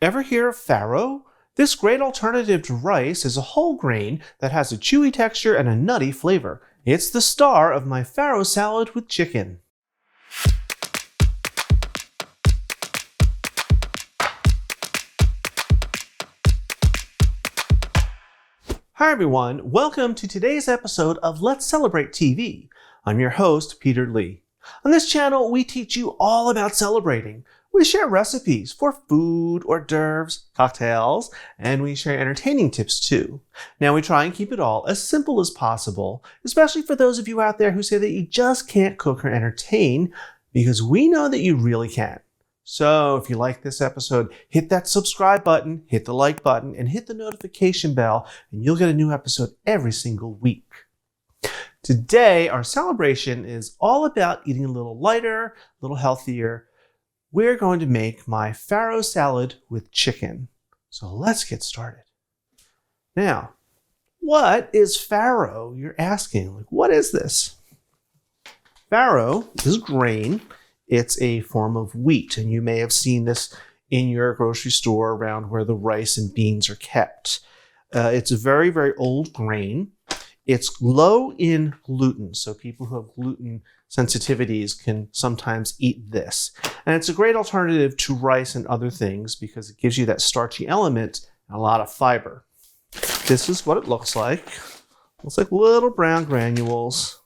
Ever hear of farro? This great alternative to rice is a whole grain that has a chewy texture and a nutty flavor. It's the star of my farro salad with chicken. Hi everyone, welcome to today's episode of Let's Celebrate TV. I'm your host, Peter Lee. On this channel, we teach you all about celebrating. We share recipes for food, hors d'oeuvres, cocktails, and we share entertaining tips too. Now we try and keep it all as simple as possible, especially for those of you out there who say that you just can't cook or entertain, because we know that you really can. So if you like this episode, hit that subscribe button, hit the like button, and hit the notification bell, and you'll get a new episode every single week. Today, our celebration is all about eating a little lighter, a little healthier. We're going to make my farro salad with chicken. So let's get started. Now, what is farro? You're asking, what is this? Farro is grain. It's a form of wheat, and you may have seen this in your grocery store around where the rice and beans are kept. It's a very, very old grain. It's low in gluten, so people who have gluten sensitivities can sometimes eat this. And it's a great alternative to rice and other things because it gives you that starchy element and a lot of fiber. This is what it looks like. Looks like little brown granules.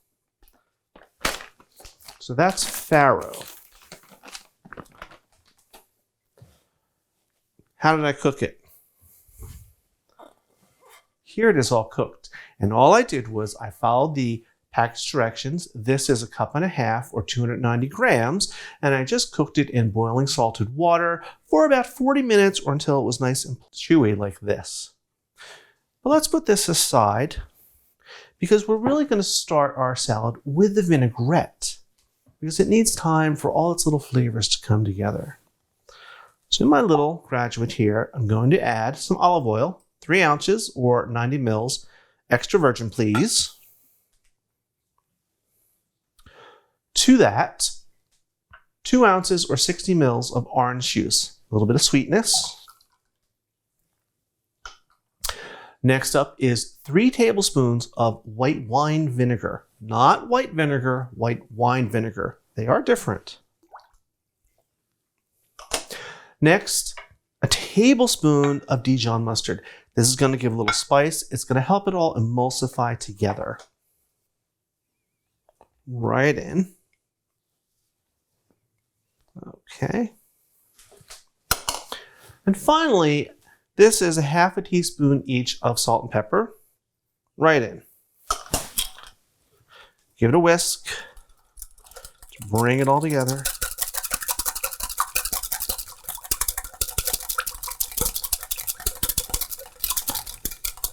So that's farro. How did I cook it? Here it is all cooked. And all I did was I followed the package directions. This is 1.5 cups or 290 grams. And I just cooked it in boiling salted water for about 40 minutes or until it was nice and chewy like this. But let's put this aside because we're really going to start our salad with the vinaigrette because it needs time for all its little flavors to come together. So in my little graduate here, I'm going to add some olive oil, 3 ounces or 90 mils. Extra virgin, please. To that, 2 ounces or 60 mils of orange juice. A little bit of sweetness. Next up is 3 tablespoons of white wine vinegar. Not white vinegar, white wine vinegar. They are different. Next, a tablespoon of Dijon mustard. This is going to give a little spice. It's going to help it all emulsify together. Right in. Okay. And finally, this is 1/2 teaspoon each of salt and pepper. Right in. Give it a whisk. To bring it all together.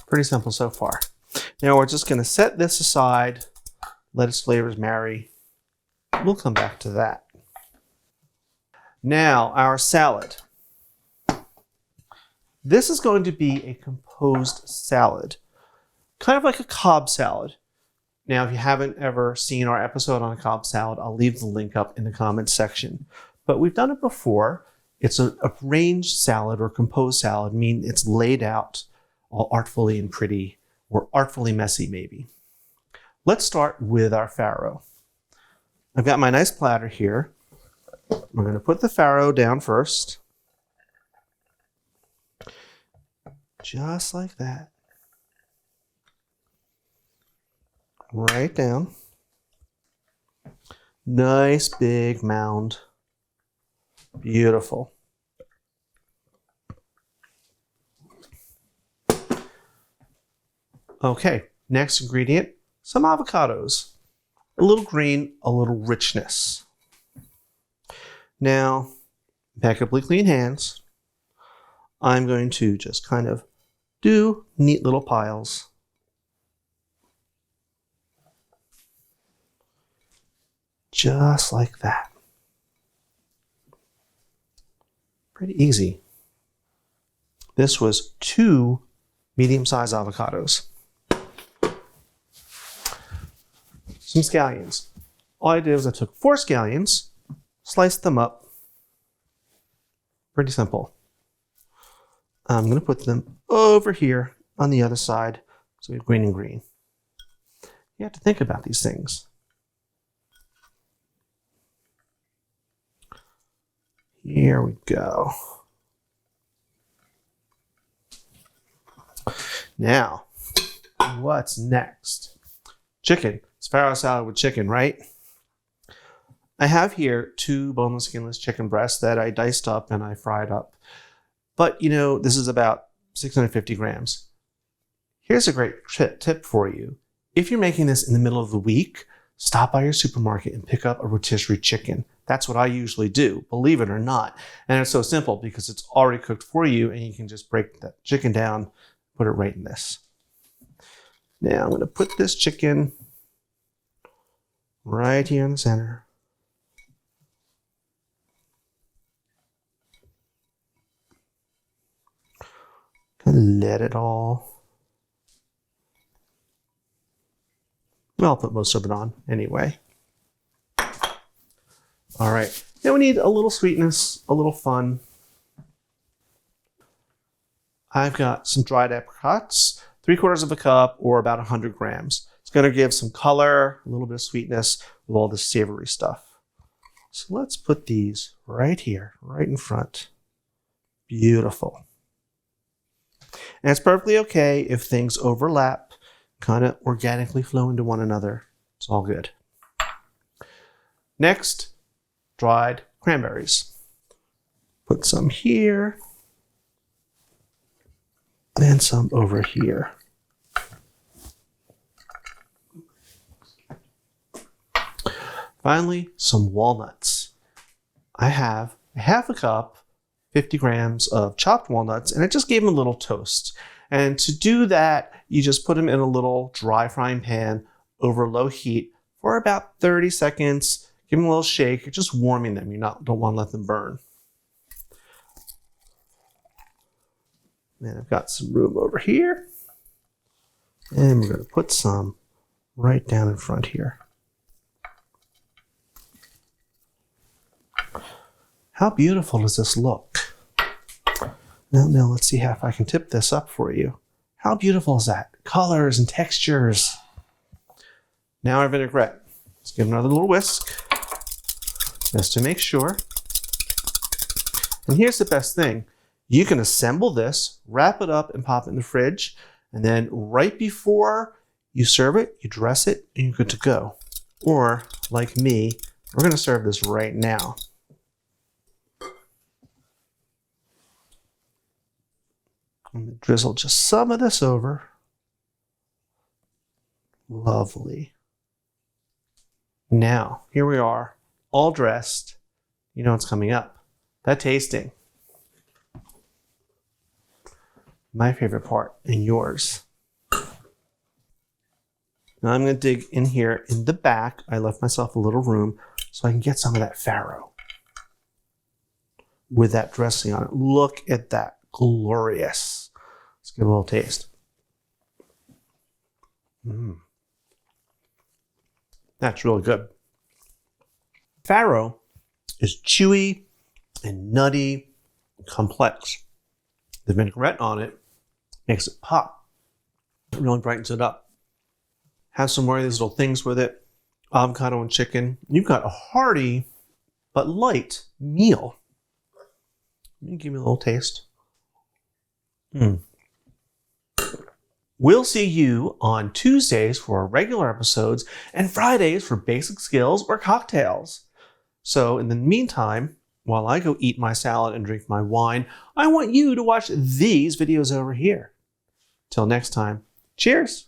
Pretty simple so far. Now we're just going to set this aside, let its flavors marry. We'll come back to that. Now our salad. This is going to be a composed salad, kind of like a Cobb salad. Now if you haven't ever seen our episode on a Cobb salad, I'll leave the link up in the comments section. But we've done it before. It's a arranged salad or composed salad, meaning it's laid out all artfully and pretty, or artfully messy maybe. Let's start with our farro. I've got my nice platter here. We're going to put the farro down first. Just like that. Right down. Nice big mound. Beautiful. Okay, next ingredient, some avocados. A little green, a little richness. Now, impeccably clean hands. I'm going to just kind of do neat little piles. Just like that. Pretty easy. This was 2 medium-sized avocados. Some scallions. All I did was I took 4 scallions, sliced them up. Pretty simple. I'm going to put them over here on the other side. So we have green and green. You have to think about these things. Here we go. Now, what's next? Chicken. It's farro salad with chicken, right? I have here 2 boneless, skinless chicken breasts that I diced up and I fried up. But, this is about 650 grams. Here's a great tip for you. If you're making this in the middle of the week, stop by your supermarket and pick up a rotisserie chicken. That's what I usually do, believe it or not. And it's so simple because it's already cooked for you and you can just break that chicken down, put it right in this. Now I'm going to put this chicken right here in the center. And let it all. Well, I'll put most of it on anyway. All right. Now we need a little sweetness, a little fun. I've got some dried apricots, 3/4 of a cup or about 100 grams. It's going to give some color, a little bit of sweetness with all this savory stuff. So let's put these right here, right in front. Beautiful. And it's perfectly okay if things overlap, kind of organically flow into one another. It's all good. Next, dried cranberries. Put some here and some over here. Finally, some walnuts. I have 1/2 cup, 50 grams of chopped walnuts, and I just gave them a little toast. And to do that, you just put them in a little dry frying pan over low heat for about 30 seconds. Give them a little shake. You're just warming them. You don't want to let them burn. And I've got some room over here. And we're going to put some right down in front here. How beautiful does this look? Now let's see if I can tip this up for you. How beautiful is that? Colors and textures. Now our vinaigrette. Let's give it another little whisk, just to make sure. And here's the best thing. You can assemble this, wrap it up, and pop it in the fridge. And then right before you serve it, you dress it, and you're good to go. Or, like me, we're going to serve this right now. I'm going to drizzle just some of this over. Lovely. Now, here we are, all dressed. You know what's coming up. That tasting. My favorite part, and yours. Now I'm going to dig in here in the back. I left myself a little room so I can get some of that farro with that dressing on it. Look at that. Glorious. Let's give it a little taste. That's really good. Farro is chewy and nutty, complex. The vinaigrette on it makes it pop. It really brightens it up. Have some more of these little things with it. Avocado and chicken. You've got a hearty but light meal. Let me give you a little taste. We'll see you on Tuesdays for our regular episodes and Fridays for basic skills or cocktails. So in the meantime, while I go eat my salad and drink my wine, I want you to watch these videos over here. Till next time, cheers!